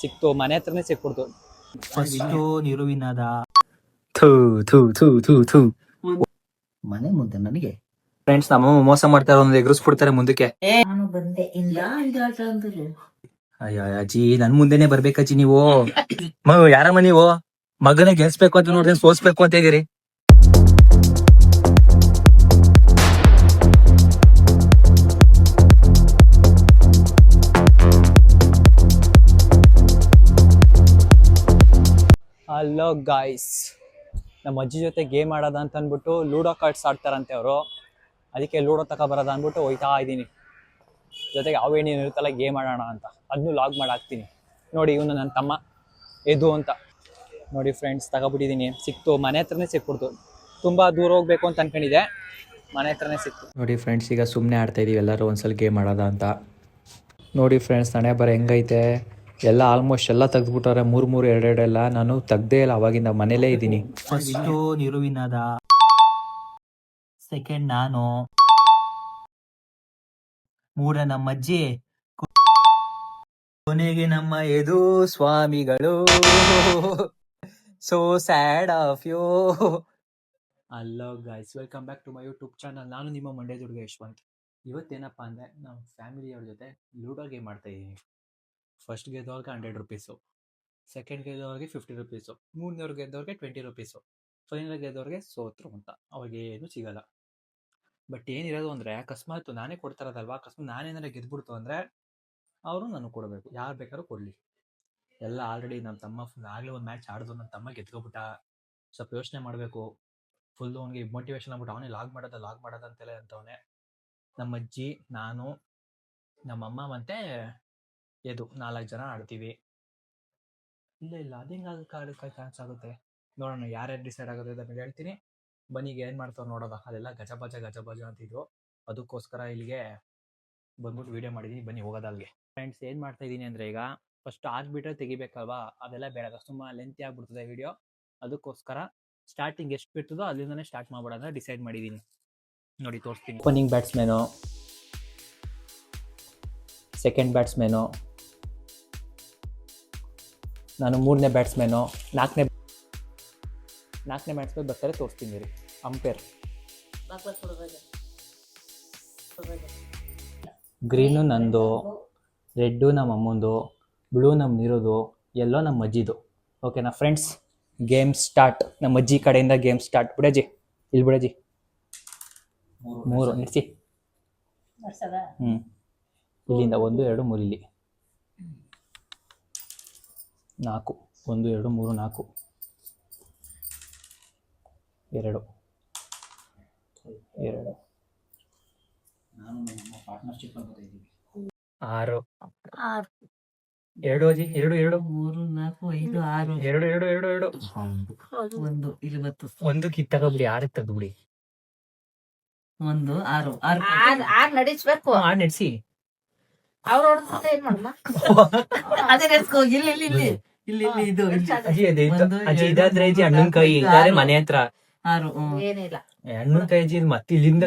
ಸಿಕ್ತು, ಮನೆ ಹತ್ರನೇ ಸಿಕ್ಬಿಡ್ತು. ಫಸ್ಟು ನಿರುವಿನದ ಥೂ ಥೂ ಥೂ ಥೂ ಥೂ ಮನೆ ಮುಂದೆ ನನಗೆ ಫ್ರೆಂಡ್ಸ್, ನಮ್ಮಮ್ಮ ಮೋಸ ಮಾಡ್ತಾರೆ, ಒಂದು ಎದುರಿಸ್ಬಿಡ್ತಾರೆ ಮುಂದಕ್ಕೆ. ನಾನು ಬಂದೆ ಇಲ್ಲ ಅಯ್ಯೋ ಅಜ್ಜಿ ನನ್ ಮುಂದೆನೆ ಬರ್ಬೇಕಜ್ಜಿ ನೀವು. ಯಾರಮ್ಮ ನೀವು? ಮಗನೇ ಗೆಲ್ಸ್ಬೇಕು ಅಂತ ನೋಡಿದ್ರೆ ಸೋಸ್ಬೇಕು ಅಂತ ಇದೀರಿ. ಹಲೋ ಗಾಯ್ಸ್, ನಮ್ಮ ಅಜ್ಜಿ ಜೊತೆ ಗೇಮ್ ಆಡೋದ ಅಂತ ಅಂದ್ಬಿಟ್ಟು ಲೂಡೋ ಕಾರ್ಡ್ಸ್ ಆಡ್ತಾರಂತೆ ಅವರು. ಅದಕ್ಕೆ ಲೂಡೋ ತಗೊಬರೋದ ಅಂದ್ಬಿಟ್ಟು ಹೋಯ್ತಾ ಇದ್ದೀನಿ. ಜೊತೆಗೆ ಅವೇನೇನು ಇರುತ್ತಲ್ಲ ಗೇಮ್ ಆಡೋಣ ಅಂತ, ಅದನ್ನು ಲಾಗ್ ಮಾಡಿ ಹಾಕ್ತೀನಿ. ನೋಡಿ, ಇವನು ನನ್ನ ತಮ್ಮ ಎದು ಅಂತ. ನೋಡಿ ಫ್ರೆಂಡ್ಸ್, ತಗೊಬಿಟ್ಟಿದ್ದೀನಿ. ಸಿಕ್ತು, ಮನೆ ಹತ್ರನೇ ಸಿಕ್ಬಿಡ್ತು. ತುಂಬ ದೂರ ಹೋಗ್ಬೇಕು ಅಂತ ಅನ್ಕೊಂಡಿದ್ದೆ, ಮನೆ ಹತ್ರನೇ ಸಿಕ್ತು. ನೋಡಿ ಫ್ರೆಂಡ್ಸ್, ಈಗ ಸುಮ್ಮನೆ ಆಡ್ತಾ ಇದೀವಿ ಎಲ್ಲರೂ ಒಂದ್ಸಲ ಗೇಮ್ ಆಡೋದ ಅಂತ. ನೋಡಿ ಫ್ರೆಂಡ್ಸ್, ನಾನೇ ಬರೋ ಹೆಂಗೈತೆ ಎಲ್ಲ ಆಲ್ಮೋಸ್ಟ್ ಎಲ್ಲ ತೆಗ್ದ್ಬಿಟ್ಟವ್ರೆ, 3 2 ಎಲ್ಲ. ನಾನು ತೆಗ್ದೇ ಇಲ್ಲ, ಅವಾಗಿಂದ ಮನೇಲೇ ಇದ್ದೀನಿ. ಫಸ್ಟು ನಿರುವಿನದ, ಸೆಕೆಂಡ್ ನಾನು, 3 ನಮ್ಮ ಅಜ್ಜಿ, ಕೊನೆಗೆ ನಮ್ಮ ಎದು ಸ್ವಾಮಿಗಳು. So sad of you. Hello guys, welcome back to my YouTube channel. ನಾನು ನಿಮ್ಮ ಮಂಡ್ಯ ದುರ್ಗ ಯಶವಂತ್. ಇವತ್ತೇನಪ್ಪ ಅಂದರೆ, ನಮ್ಮ ಫ್ಯಾಮಿಲಿಯವ್ರ ಜೊತೆ ಲೂಡೋ ಗೇಮ್ ಮಾಡ್ತಾ ಇದ್ದೀನಿ. ಫಸ್ಟ್ ಗೆದ್ದವ್ರಿಗೆ 100 ರುಪೀಸು, ಸೆಕೆಂಡ್ ಗೆದ್ದವ್ರಿಗೆ 50 ರುಪೀಸು, ಮೂರನೇವ್ರು ಗೆದ್ದವ್ರಿಗೆ 20 ರುಪೀಸು, ಫೈನಲ್ ಗೆದ್ದವ್ರಿಗೆ ಸೋತ್ರು ಅಂತ. ಅವಾಗೇನು ಸಿಗಲ್ಲ. ಬಟ್ ಏನಿರೋದು ಅಂದರೆ, ಅಕಸ್ಮಾತ್ ನಾನೇ ಕೊಡ್ತಾರದಲ್ವಾ, ಅಕಸ್ಮಾತ್ ನಾನೇನಾರ ಗೆದ್ಬಿಡ್ತು ಅಂದರೆ ಅವರು ನನಗೆ ಕೊಡಬೇಕು. ಯಾರು ಬೇಕಾದ್ರೂ ಕೊಡಲಿ. ಎಲ್ಲ ಆಲ್ರೆಡಿ ನಮ್ಮ ತಮ್ಮ ಆಗಲೇ ಒಂದು ಮ್ಯಾಚ್ ಆಡಿದ್ರು, ನನ್ನ ತಮ್ಮ ಗೆದ್ಕೊಬಿಟ್ಟ. ಸ್ವಲ್ಪ ಯೋಚನೆ ಮಾಡಬೇಕು. ಫುಲ್ಲು ಅವ್ನಿಗೆ ಮೋಟಿವೇಶನ್ ಆಗ್ಬಿಟ್ಟು ಅವನೇ ಲಾಗ್ ಮಾಡೋದು ಅಂತೆಲ್ಲ ಅಂತವನೇ. ನಮ್ಮ ಅಜ್ಜಿ, ನಾನು, ನಮ್ಮಮ್ಮ ಮತ್ತು ಎದು 4 ಜನ ಆಡ್ತೀವಿ. ಇಲ್ಲ ಅದು ಹೆಂಗೆ ಚಾನ್ಸ್ ಆಗುತ್ತೆ ನೋಡೋಣ. ಯಾರ್ಯಾರು ಡಿಸೈಡ್ ಆಗುತ್ತೆ ಅಂತ ಹೇಳ್ತೀನಿ. ಬನ್ನಿಗೆ ಏನು ಮಾಡ್ತಾವೆ ನೋಡೋದ. ಅದೆಲ್ಲ ಗಜಬಜ ಅಂತಿದ್ರು, ಅದಕ್ಕೋಸ್ಕರ ಇಲ್ಲಿಗೆ ಬಂದ್ಬಿಟ್ಟು ವೀಡಿಯೋ ಮಾಡಿದ್ದೀನಿ. ಬನ್ನಿ ಹೋಗೋದ ಅಲ್ಲಿಗೆ. ಫ್ರೆಂಡ್ಸ್, ಏನು ಮಾಡ್ತಾ ಇದ್ದೀನಿ ಅಂದರೆ, ಈಗ ಫಸ್ಟ್ ಆಗಿಬಿಟ್ರೆ ತೆಗಿಬೇಕಲ್ವಾ, ಅದೆಲ್ಲ ಬೇಡ, ತುಂಬ ಲೆಂತಿ ಆಗಿಬಿಡ್ತದೆ ವೀಡಿಯೋ. ಅದಕ್ಕೋಸ್ಕರ ಸ್ಟಾರ್ಟಿಂಗ್ ಎಷ್ಟು ಬಿಡ್ತದೋ ಅಲ್ಲಿಂದನೇ ಸ್ಟಾರ್ಟ್ ಮಾಡ್ಬಿಡೋಣ ಡಿಸೈಡ್ ಮಾಡಿದ್ದೀನಿ. ನೋಡಿ ತೋರಿಸ್ತೀನಿ. ಓಪನಿಂಗ್ ಬ್ಯಾಟ್ಸ್ಮನ್ನು, ಸೆಕೆಂಡ್ ಬ್ಯಾಟ್ಸ್ಮನ್ನು ನಾನು, 3ನೇ ಬ್ಯಾಟ್ಸ್ಮನ್ನು, 4ನೇ ಬ್ಯಾಟ್ಸ್ಮನ್ ಬರ್ತಾರೆ, ತೋರಿಸ್ತೀನಿ ರೀ. ಅಂಪೇರ್ ಗ್ರೀನು ನಂದು, ರೆಡ್ಡು ನಮ್ಮ ಅಮ್ಮಂದು, ಬ್ಲೂ ನಮ್ಮ ನೀರೋದು, ಎಲ್ಲೋ ನಮ್ಮ ಅಜ್ಜಿದು. ಓಕೆನಾ ಫ್ರೆಂಡ್ಸ್, ಗೇಮ್ ಸ್ಟಾರ್ಟ್. ನಮ್ಮ ಅಜ್ಜಿ ಕಡೆಯಿಂದ ಗೇಮ್ ಸ್ಟಾರ್ಟ್. ಬಿಡಜ್ಜಿ, ಇಲ್ಲಿ ಬಿಡಜ್ಜಿ. 3 ನಿಡ್ಸಿ. ಇಲ್ಲಿಂದ 1 2 3, ಇಲ್ಲಿ 4, 1 2 3 4, 2 ಪಾರ್ಟ್ನರ್ಶಿಪ್ ಅಂತ ಇದ್ದೀವಿ. 6 2 ಅಜ್ಜಿ, 2 2 3 4 5 6 2 1 ಇಲ್ಲಿ ಬತ್ತು. 1 ಕಿತ್ ತಗೋಬಿಡಿ, 6 ತೆಗ್ದುಬಿಡಿ. 1 6 6 ನಡೆಸಬೇಕು. ನಡೆಸಿ. ಅವ್ರು ಹೊಡೆದ್ರೆ ಏನ್ ಮಾಡಮ್ಮ? ಅದೇ ನೆನ್ಸ್ಕೊ. ಇಲ್ಲಿ ಇದು ಅಜ್ಜಿ ಅಜ್ಜಿ ಇದಾದ್ರೆ ಅಜ್ಜಿ ಅಣ್ಣನ ಕೈ ಇದ್ದಾರೆ ಮನೆ ಹತ್ರ. 6 ಏನಿಲ್ಲ. ಅಣ್ಣನ ಕೈ ಅಜ್ಜಿ ಮತ್ತೆ ಇಲ್ಲಿಂದ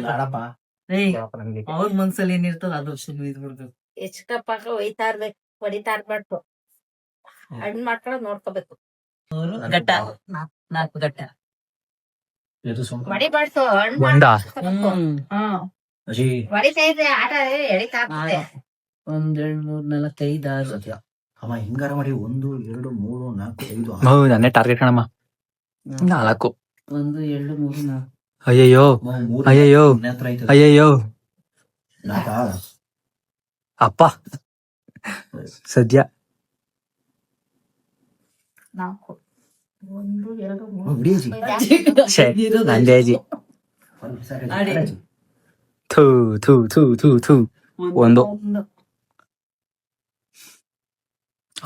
ಅವ್ರ ಮನ್ಸಲ್ಲಿ ಏನಿರ್ತದ ಅದು ಇದ್ಬಿಡ್ಬೇಕು. ಹೆಚ್ಚಕಪ್ಪಾಗ ಒಯ್ತಾ ಇರ್ಬೇಕು, ಹೊಡಿತಾ ಇರ್ಬಾರ್ದು. ಹಣ್ಣು ಮಾಡ್ಕೊಂಡು ನೋಡ್ಕೋಬೇಕು. ಗಟ್ಟ 4 ಗಟ್ಟ ಹೊಡಿಬಾರ್ದು. ಒಂದ ಹೊಡಿತಾ ಇದ್ರೆ ಆಟ ಎಳಿತಾ ಇರ್ತದೆ. 1 2 3 4 5 6 ಅಮ್ಮ ಹಿಂಗಾರ ಮಾಡಿ 1 2 3 4 5 ಹೌದು, ನನ್ನೇ ಟಾರ್ಗೆಟ್ ಕಣಮ್ಮ. 4 1 2 3 4 ಅಯ್ಯಯ್ಯೋ ಅಪ್ಪ ಸದ್ಯ 4 1 2 3 ನಂದೇ ಅಜ್ಜಿ. ಥೂ ಥೂ ಥೂ ಥೂ ಥೂ 1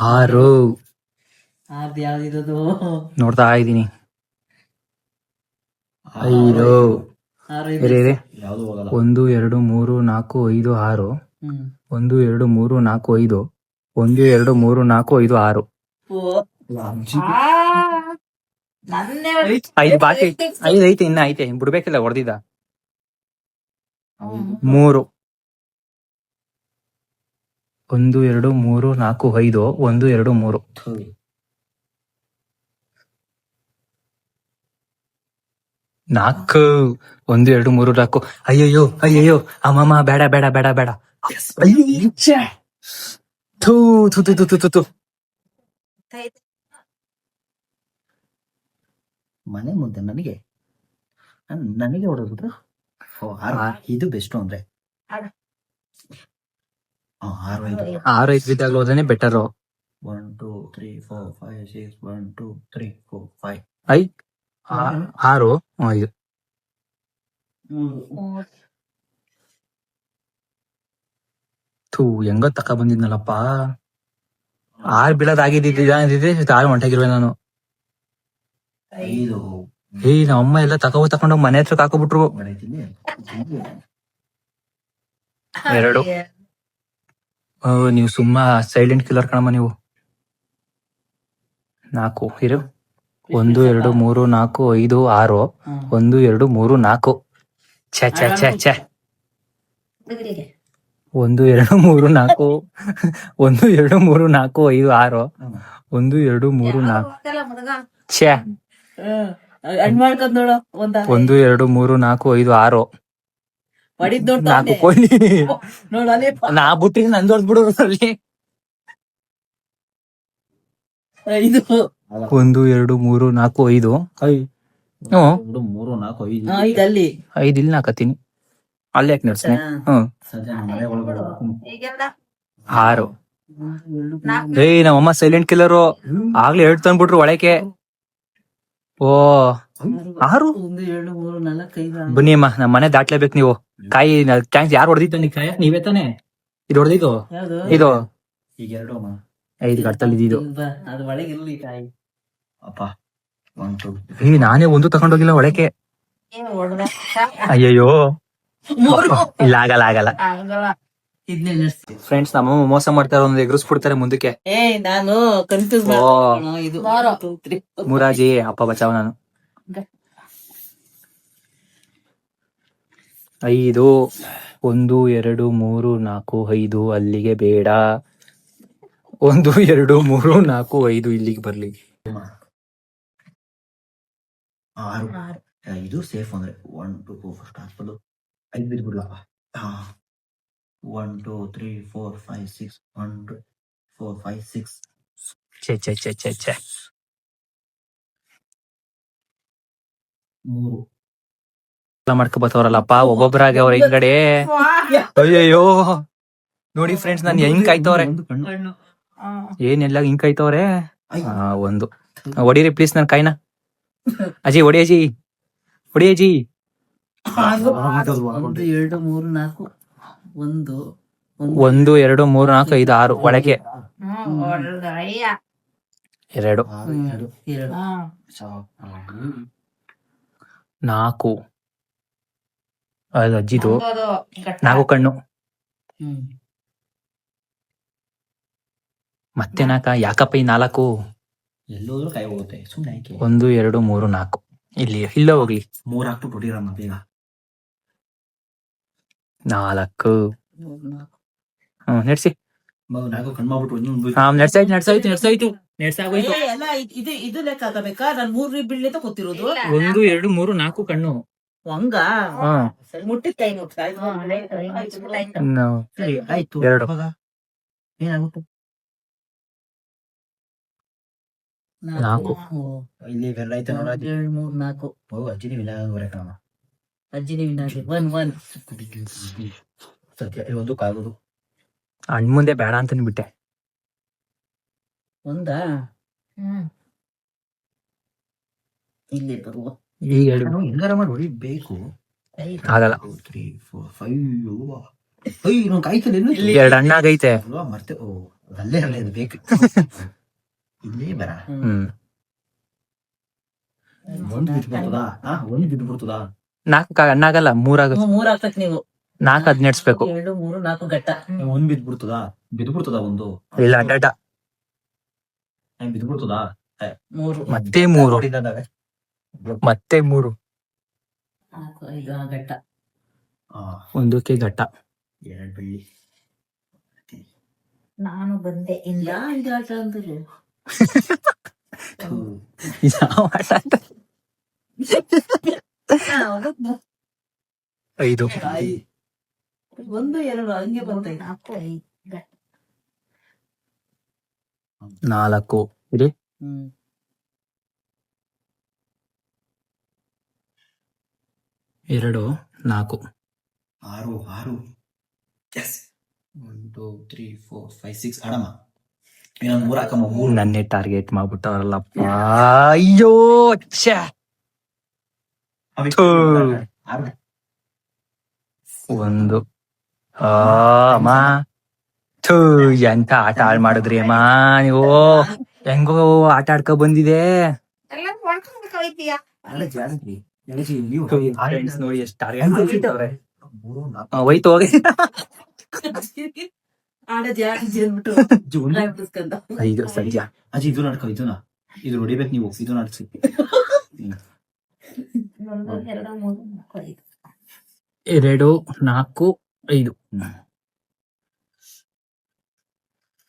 6 ಯಾವ್ದಿರೋದು ನೋಡ್ತಾ ಇದ್ದೀನಿ. 5 1 2 3 4 5 6 1 2 3 4 5 1 2 3 4 5 6 5 ಬಾಕಿ. 5 ಐತೆ, ಇನ್ನ ಐತೆ, ಬಿಡ್ಬೇಕಿಲ್ಲ, ಹೊಡೆದಿದ್ದ. 3 1 2 3 4 5 1 2 3 4 1 2 3 4 ಅಯ್ಯಯ್ಯೋ ಅಯ್ಯಯ್ಯೋ ಅಮ್ಮಮ್ಮ ಬೇಡ ಬೇಡ ಬೇಡ ಬೇಡ ಅಯ್ಯೋ ಛೆ. ಥೂ ಥೂ ಥೂ ಥೂ ಥೂ ಥೂ ಥೂ. ಮನೆ ಮುಂದೆ ನನಗೆ ನನಗೆ ಹೊಡೆದ್ರು. ಇದು ಬೆಸ್ಟ್ ಅಂದ್ರೆ 6 5 ಬಿದ್ದಾಗ್ಲೂ ಹೋದ್ರೆ ಬೆಟರು. 1 2 3 4 5 6 1 2 3 4 5 6 5 ಥೂ ಹೆಂಗ ತಕ ಬಂದಿದ್ನಲ್ಲಪ್ಪ. 6 ಬೀಳೋದಾಗಿದ್ದಿದ್ದೆ 6 ಹೊಂಟಾಗಿರುವೆ ನಾನು. 5 ನಮ್ಮಮ್ಮ ಎಲ್ಲ ತಕೊಂಡೋಗಿ ಮನೆ ಹತ್ರಕ್ಕೆ ಹಾಕೋಬಿಟ್ರು. 2 ನೀವು ಸುಮ್ಮ ಸೈಲೆಂಟ್ ಕಿಲ್ಲರ್ ಕಣಮ್ಮ ನೀವು. 4 ಇರು 1 2 3 4 5 6 1 2 3 4 ಛೆ ಛೆ ಛೆ ಛೆ 1 2 3 4 1 2 3 4 5 6 1 2 3 4 ಛೆ 1 2 3 4 5 6 4 ಕೋಳಿ ನಾ ಬಿಟ್ರಿ ನಂದೊಡ್ದು ಬಿಡೋರು ಅಲ್ಲಿ. 1 2 3 4 5 2 3 4 5 5 ಇಲ್ಲಿ ಹಾಕತೀನಿ. ಅಲ್ಲಿ ಯಾಕೆ ನಡ್ಸ್ನೆ? ಸದ್ಯ ನಮ್ಮ ಮನೆ ಒಳಗಡೆ 6 ನಮ್ಮಮ್ಮ ಸೈಲೆಂಟ್ ಕಿಲ್ಲರು ಆಗ್ಲೇ 2 ತಂದ್ಬಿಟ್ರು ಒಳಕ್ಕೆ. ಓ 6 1 2 3 4 5 ಬನ್ನಿ ಅಮ್ಮ ನಮ್ಮ ಮನೆ ದಾಟ್ಲೇಬೇಕು ನೀವು. ಕಾಯಿ ಟ್ಯಾಂಕ್ಸ್ ಯಾರು ಹೊಡೆದಿತ್ತು ನೀ ಕಾಯ ನೀವೇ ತಾನೆ ಇದು ಹೊಡೆದಿದ್ದು ಇದು ಈಗ 2 5 ಗಟ್ಟಲ್ಲಿ ಇದ್ದಿದ್ದು. ಅದು ಒಳಗೆ ಇರ್ಲಿ ಕಾಯಿ ಅಪ್ಪ 1 2 ನಾನೇ ಒಂದು ತಗೊಂಡೋಗಿಲ್ಲ ಒಳಕ್ಕೆ. ಅಯ್ಯಯ್ಯೋ ಇಲ್ಲ ಆಗಲ್ಲ ಆಗಲ್ಲ. ಫ್ರೆಂಡ್ಸ್ ನಮ್ಮಮ್ಮ ಮೋಸ ಮಾಡ್ತಾರೆ, ಒಂದು ಎಗರಿಸ್ಬಿಡ್ತಾರೆ ಮುಂದಕ್ಕೆ. ನಾನು ಕನ್ಫ್ಯೂಸ್ ಇದು ಮುರಾಜಿ ಅಪ್ಪ ಬಚಾವ್ ನಾನು. 5 1 2 3 4 5 ಅಲ್ಲಿಗೆ ಬೇಡ. 1 2 3 4 5 ಇಲ್ಲಿಗೆ ಬರ್ಲಿ. 6 ಇದು ಸೇಫ್ ಅಂದ್ರೆ 1 2 ಫಸ್ಟ್ ಹಾಕ್ಬೋದು 5 ಬಿದ್ಬಿಡ್ಲಪ್ಪ. 1 2 3 4 5 6 1 2 4 5 6 ಛೆ ಛೆ ಛೆ ಛೆ ಛೆ 3 ಮಾಡ್ಕೊ ಬತ್ತವ್ರಲ್ಲಪ್ಪ ಒಬ್ಬೊಬ್ಬರಾಗ ಅವ್ರ ಹಿಂಗಡೆ. ಅಯ್ಯಯ್ಯೋ ನೋಡಿ ಫ್ರೆಂಡ್ಸ್ ನಾನು ಹೆಂಗ್ ಕಾಯ್ತವ್ರೆ ಏನೆಲ್ಲ ಹಿಂಗ್ ಕಾಯ್ತವ್ರೆ. 1 ಹೊಡೀರಿ ಪ್ಲೀಸ್ ನನ್ ಕಾಯ್ನ. ಅಜಿ ಹೊಡಿ ಅಜಿ ಹೊಡಿ ಅಜಿ. 1 2 3 4 1 1 2 3 4 5 6 ಒಳಗೆ 2 4 ಅದು ಅಜ್ಜಿದು 4 ಕಣ್ಣು ಮತ್ತೆ 4 ಯಾಕಪ್ಪ ಈ 4 ಎಲ್ಲೋದ್ರೂ ಕೈ ಹೋಗುತ್ತೆ ಸುಮ್ಮನೆ ಆಯ್ಕೆ. 1 2 3 4 ಇಲ್ಲಿ ಇಲ್ಲ ಹೋಗ್ಲಿ. 3 ಹಾಕ್ಬಿಟ್ಟು ಹೊಡೀರಮ್ಮ ಬೇಗ. 4 ನೆಡ್ಸಿ. 4 ಕಣ್ ಮಾಡ್ಬಿಟ್ಟು ನಡ್ಸಾಯ್ತು ಇದು ಲೆಕ್ಕ ಹಾಕಬೇಕಾ? ನಾನು 3 ಬೀಳ್ಲಿ ಅಂತ ಗೊತ್ತಿರೋದು. 1 2 3 4 ಕಣ್ಣು ಹಂಗ ಮುಟ್ಟಿದ ಕೈ ಆಯ್ತು 2 ಏನಾಗುತ್ತೆ? 4 ಇಲ್ಲಿ ಬೆಲ್ಲ ಐತೆ ನೋಡ. 2 3 4 ಓ ಅಜ್ಜಿ ನೀವು ಇಲ್ಲ ಕಣಮ್ಮ. ಅಜ್ಜಿ ನೀವು 1 ಸತ್ಯ ಒಂದು ಕಾಗೋದು ಅಣ್ಣ ಮುಂದೆ ಬೇಡ ಅಂತಾನೆ ಬಿಟ್ಟೆ. ಒಂದಾ ಇಲ್ಲಿ ಬರುವ ಈಗ ಹೇಳು. ಹೆಂಗಾರ ಮಾಡಿ ಹೊಡಿಬೇಕು. ಆಗಲ್ಲ. 3 4 5 ಕಾಯ್ತಲ್ಲ 2 ಅಣ್ಣಾಗೈತೆ. ಮರ್ತೆ. ಓ ಅಲ್ಲೇ ಅಲ್ಲೇ ಅದು ಬೇಕು ಇಲ್ಲೇ ಬರ. 1 ಬಿಟ್ಬಿಡ್ತದಾ? 1 ಬಿಟ್ಬಿಡ್ತದಾ? 4 ಅಣ್ಣಾಗಲ್ಲ 3 ಆಗುತ್ತೆ. 3 ಆಗ್ತಕ್ ನೀವು 4 ಅದ್ ನೆಡ್ಸ್ಬೇಕು. 2 3 4 ಗಟ್ಟ 1 ಬಿದ್ಬಿಡ್ತದಾ? ಬಿದ್ಬಿಡ್ತದ 1 ಇಲ್ಲ ಅಡ್ಡ ಬಿದ್ಬಿಡ್ತದಾ? 3 ಮತ್ತೆ 3 ಮತ್ತೆ 3 5 ಗಟ್ಟ 1ಕ್ಕೆ ಘಟ್ಟ 2 ಬೆಳ್ಳಿ ನಾನು ಬಂದೆ ಇಲ್ಲ ಆಟ ಅಂತಾರೆ ಯಾವ ಆಟ ಅಂತ? 5 1 2 ಹಂಗೆ ಬರ್ತೈತೆ. 4 ಇರಿ. 2 4 6 ಎಸ್ 1 2 3 4 5 6 ಆಡಮ್ಮ. ಇನ್ನೊಂದು 3 ಹಾಕಮ್ಮ. 3 ನನ್ನೇ ಟಾರ್ಗೆಟ್ ಮಾಡ್ಬಿಟ್ಟವ್ರಲ್ಲಪ್ಪ. ಅಯ್ಯೋ ಛೆ. ಥು. 1 ಅಮ್ಮ ಥೂ ಎಂತ ಆಟ ಹಾಳು ಮಾಡಿದ್ರಿ ಅಮ್ಮ ನೀವು. ಹೆಂಗೋ ಆಟ ಆಡ್ಕೊ ಬಂದಿದೆ. ಎಲ್ಲ ಮಾಡ್ಕೊಂಡು ಹೋಯ್ತೀಯ ಅಲ್ಲ ಜಾಸ್ತಿ ಎಳಜಿ ನೀವು Friends ನೋಡಿ ಎಷ್ಟು ಟಾರ್ಗೆಟ್ ಮಾಡ್ಬಿಟ್ಟವ್ರೆ. ಹೋಯ್ತು ಹೋಗಿ. ಆಡೋದು ಯಾಕೆ ಅಂದ್ಬಿಟ್ಟು ಜೂನ್ ಬಿಡಿಸ್ಕೊಂಡ 5 ಸರಿಯಾ. ಅಜ್ಜಿ ಇದು ನಡ್ಕೊ ಇದು ಹೊಡಿಬೇಕು ನೀವು. ಇದು ನಡ್ಸಿ 1 2 3 4 2 4 5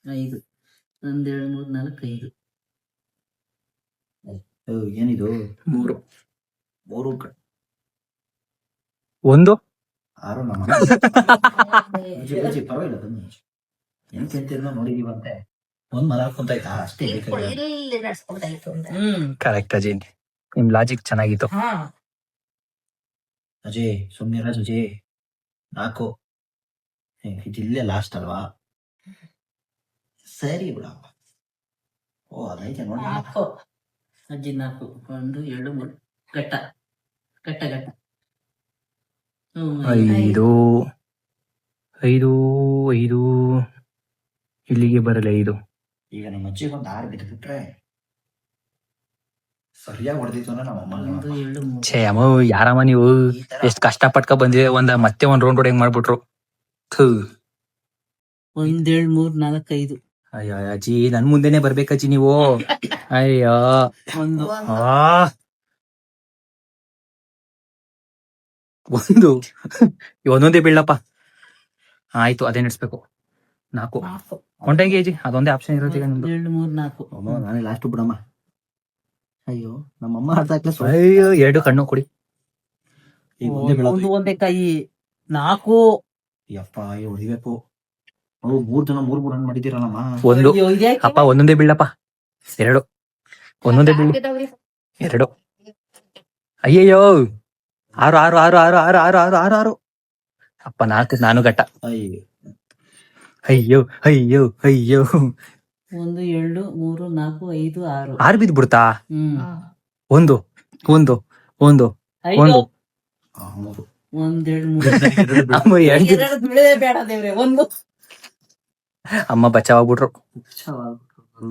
5 1 2 3 4 5 ಏನಿದು 3 3 1 6 ನಮ್ಮ ಅಜ್ಜಿ ಪರವಾಗಿಲ್ಲ ಬನ್ನಿ. ಎಂತೆಂತೆಲ್ಲ ನೋಡಿದೀವಂತೆ. ಒಂದ್ ಮಲ ಹಾಕೊಂತ ಆಯ್ತಾ ಅಷ್ಟೇ ಬೇಕಾಗಿಲ್ಲ. ಇಲ್ಲಿ ನಡ್ಸ್ಕೊಳ್ತಾಯಿತ್ತು ಅಂತ ಕರೆಕ್ಟ್ ಅಜಯ್, ನಿಮ್ ಲಾಜಿಕ್ ಚೆನ್ನಾಗಿತ್ತು. ಹಾ ಅಜಯ್ ಸುಮ್ನಿರ ಅಜಯ್. 4 ಇದಿಲ್ಲೇ ಲಾಸ್ಟ್ ಅಲ್ವಾ? ಸರಿ ಬಿಡಪ್ಪ. ಓ ಅದೈತೆ ನೋಡಿ. 4 ಅಜ್ಜಿ 4 1 2 3 ಗಟ್ಟ ಗಟ್ಟ ಗಟ್ಟ 5 5 5 ಇಲ್ಲಿಗೆ ಬರಲ್ಲ 5. ಈಗ ನಿಮ್ಮ ಅಜ್ಜಿಗೆ ಒಂದು 6 ಬಿದ್ದು ಬಿಟ್ರೆ ಸರಿಯಾಗಿ ಹೊಡೆದಿತ್ತು ಅಂದ್ರೆ ನಮ್ಮ ಅಮ್ಮ ಛೇ ಅಮ್ಮ ಯಾರಮ್ಮ ನೀವು, ಎಷ್ಟ್ ಕಷ್ಟ ಪಟ್ಕ ಬಂದಿದೆ. ಮತ್ತೆ ಒಂದ್ ರೌಂಡ್ ಹೊಡೆಯಂಗ್ ಮಾಡ್ಬಿಟ್ರು. ಥೂ 1 2 3 4 5 ಅಯ್ಯೋ ಅಜ್ಜಿ ನನ್ ಮುಂದೆನೆ ಬರ್ಬೇಕಜ್ಜಿ ನೀವು. ಅಯ್ಯೋ 1 ಆ 1 ಒಂದೊಂದೇ ಬೀಳಪ್ಪ. ಆಯ್ತು ಅದೇ ನಡೆಸ್ಬೇಕು. 4 ಕೊಂಡಂಗೆ ಅಜ್ಜಿ ಅದೊಂದೇ ಆಪ್ಷನ್ ಇರುತ್ತೆ ಈಗ ನಿಮ್ದು. 2 3 4 ನಾನೇ ಲಾಸ್ಟ್ ಬಿಡಮ್ಮ. ಅಯ್ಯೋ ನಮ್ಮಮ್ಮ ಅರ್ಧ ಕ್ಲಾಸ್ ಅಯ್ಯೋ 2 ಕಣ್ಣು ಕೊಡಿ. ಈಗ ಒಂದೇ ಬೀಳೋದು. ಒಂದೇ ಕೈ 4 ಯಪ್ಪ ಅಯ್ಯೋ ಹೊಡಿಬೇಕು. ಅವು 3 ಜನ 3 ರನ್ ಮಾಡಿದ್ದೀರಲ್ಲಮ್ಮ. 1 ಅಪ್ಪ ಒಂದೊಂದೇ ಬೀಳಪ್ಪ. 2 ಒಂದೊಂದೇ ಬೀಳಿ. 2 ಅಯ್ಯಯ್ಯೋ 6 6 6 6 6 6 6 6 ಅಪ್ಪ 4 ನಾನು ಗಟ್ಟ. ಅಯ್ಯೋ ಅಯ್ಯೋ ಅಯ್ಯೋ ಅಯ್ಯೋ 1 2 3 4 5 6 6 ಬಿದ್ದು ಬಿಡ್ತಾ. 1 1 1 1 3 1 2 3 ಅಮ್ಮ ಎರಡು ಎರಡು ಬೀಳದೆ ಬೇಡ ದೇವ್ರೆ 1 ಅಮ್ಮ ಬಚಾವಾಗ್ಬಿಟ್ರು.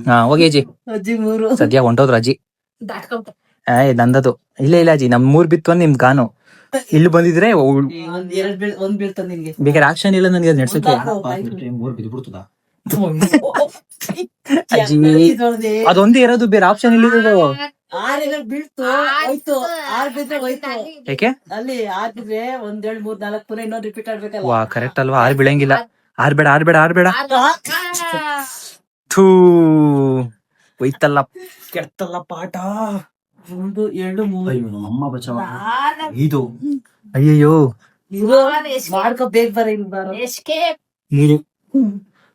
ಹಾ ಹೋಗಿ ಅಜ್ಜಿ ಅಜ್ಜಿ 3 ಸದ್ಯ ಹೊಂಟೋದ್ರು ಅಜ್ಜಿ. ದಾಟ್ಕೊಂತ ನಂದದು ಇಲ್ಲ ಇಲ್ಲ ಅಜ್ಜಿ ನಮ್ 3 ಬಿತ್ತು ಅಂದ್ರೆ ನಿಮ್ ಗಾನು ಇಲ್ಲಿ ಬಂದಿದ್ರೆ 1 ಬೀಳ್ತಾನ ನಿನ್ಗೆ ಬೇಕಾದ್ರೆ ಆಕ್ಷನ್ ಇಲ್ಲ ನನಗೆ ನಡ್ಸಕ್ಕೆ. 3 ಬಿದ್ದು ಬಿಡ್ತದ. ಅಜ್ಜಿ ಅದೊಂದೇ ಇರೋದು, ಬೇರೆ ಆಪ್ಷನ್ ಇಲ್ಲ. 6 ಬೀಳ್ತು ಹೋಯ್ತು 6 ಬಿದ್ರೆ ಹೋಯ್ತು. ಯಾಕೆ ಅಲ್ಲಿ 6 ಬಿದ್ರೆ 1 2 3 4 ಪುನಃ ಇನ್ನೊಂದು ರಿಪೀಟ್ ಆಡ್ಬೇಕಲ್ಲ. ವಾ ಕರೆಕ್ಟ್ ಅಲ್ವಾ? 6 ಬೀಳಂಗಿಲ್ಲ. 6 ಬೇಡ 6 ಬೇಡ 6 ಬೇಡ. ಥೂ ಹೋಯ್ತಲ್ಲ, ಕೆಡ್ತಲ್ಲ ಪಾಠ. 1 2 3 ಅಯ್ಯೋ ನಮ್ಮಮ್ಮ ಬಚಾವ. ಇದು ಅಯ್ಯಯ್ಯೋ ಮಾಡ್ಕೊ ಬೇಗ ಬರ ಇಲ್ಲಿ ಬಾರೋ. ಎಸ್ಕೇಪ್ 3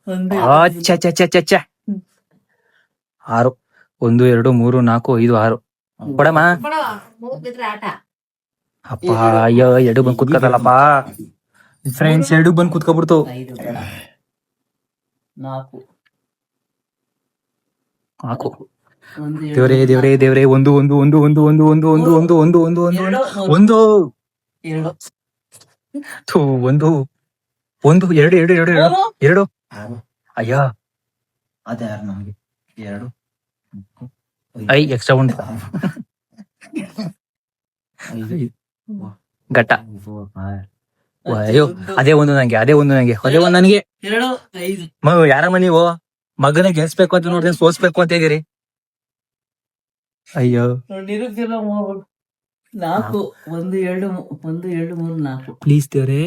ಒಂದು ಛೆ ಛೆ ಛೆ ಛೆ ಛೆ 6 1 2 3 4 5 6 ಕೊಡಮ್ಮ. ಮೂರ್ ಬಿದ್ರೆ ಆಟ ಅಪ್ಪ ಅಯ್ಯೋ 2 ಬಂದ್ ಕುತ್ಕದಲ್ಲಪ್ಪ ಫ್ರೆಂಡ್ಸ್. 2 ಬಂದ್ ಕುತ್ಕೊಬಿಡ್ತು. 5 ಬೇಡ 4 ಹಾಕು 1 ದೇವ್ರೇ ದೇವ್ರೇ ದೇವ್ರೇ 1 1 1 1 1 1 1 1 1 1 1 1 2 ಥೂ 1 1 2 2 2 2 6 ಅಯ್ಯ ಅದೇ 6 ನಮಗೆ 2 ಐ ಎಕ್ಸ್ಟ್ರಾ ಉಂಟು 5 ಗಟ್ಟ. ಅಯ್ಯೋ ಅದೇ ಒಂದು ನಂಗೆ ಅದೇ ಒಂದು ನಂಗೆ ಅದೇ ಒಂದು ನನಗೆ. 2 5 ಯಾರಮ್ಮ ನೀವು ಮಗನ ಗೆಲ್ಸ್ಬೇಕು ಅಂತ ನೋಡಿದ್ರೆ ಸೋಸ್ಬೇಕು ಅಂತ ಇದೀರಿ. ಅಯ್ಯೋ ನಿರುಗ್ತಿಲ್ಲ 4 1 2 3 4 ಪ್ಲೀಸ್ ದೇವ್ರೆ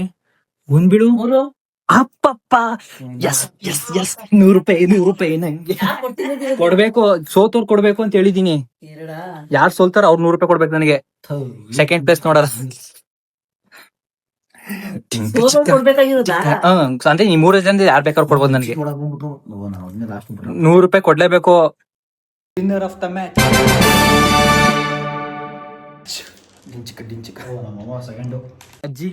ಒಂದ್ ಬಿಡು. 3 ಅಪ್ಪ ಎಸ್ ಎಸ್ ಎಸ್ 100 ರೂಪಾಯಿ ನಂಗೆ ಕೊಡ್ಬೇಕು. ಸೋತವ್ರು ಕೊಡ್ಬೇಕು ಅಂತ ಹೇಳಿದೀನಿ. ಯಾರು ಸೋಲ್ತಾರ ಅವ್ರು 100 ರೂಪಾಯಿ ಕೊಡ್ಬೇಕು ನನಗೆ. ಸೆಕೆಂಡ್ ಪ್ಲೇಸ್ ನೋಡೋಣ. ಅಂದ್ರೆ ಈ 3 ಜನ ಯಾರು ಬೇಕಾದ್ರೂ ಕೊಡ್ಬೋದು ನನಗೆ. 100 ರೂಪಾಯಿ ಕೊಡ್ಲೇಬೇಕು. ವಿನ್ನರ್ ಆಫ್ ದ ಮ್ಯಾಚ್ ಅಜ್ಜಿ.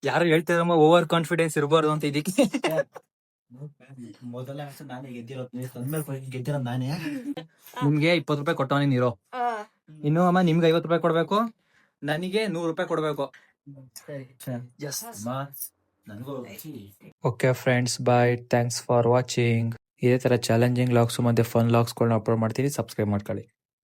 ಯಾರು ಹೇಳ್ತಿದ್ರಮ್ಮ ಓವರ್ ಕಾನ್ಫಿಡೆನ್ಸ್ ಇರಬಾರ್ದು ಅಂತ ಇದಕ್ಕೆ. ಮೊದಲ ನಾನೇ ಗೆದ್ದಿರೋ ನಾನೇ. ನಿಮ್ಗೆ 20 ರೂಪಾಯಿ ಕೊಟ್ಟವನಿ ನೀರು. ಇನ್ನು ಅಮ್ಮ ನಿಮ್ಗೆ 50 ರೂಪಾಯಿ ಕೊಡ್ಬೇಕು, ನನಗೆ 100 ರೂಪಾಯಿ ಕೊಡ್ಬೇಕು. Okay friends, bye. Thanks for watching. ಇದೇ ತರ ಚಾಲೆಂಜಿಂಗ್ ಲಾಗ್ಸ್ ಮತ್ತೆ ಫನ್ ಲಾಗ್ಸ್ಗಳನ್ನ ಅಪ್ಲೋಡ್ ಮಾಡ್ತೀನಿ. ಸಬ್ಸ್ಕ್ರೈಬ್ ಮಾಡ್ಕೊಳ್ಳಿ.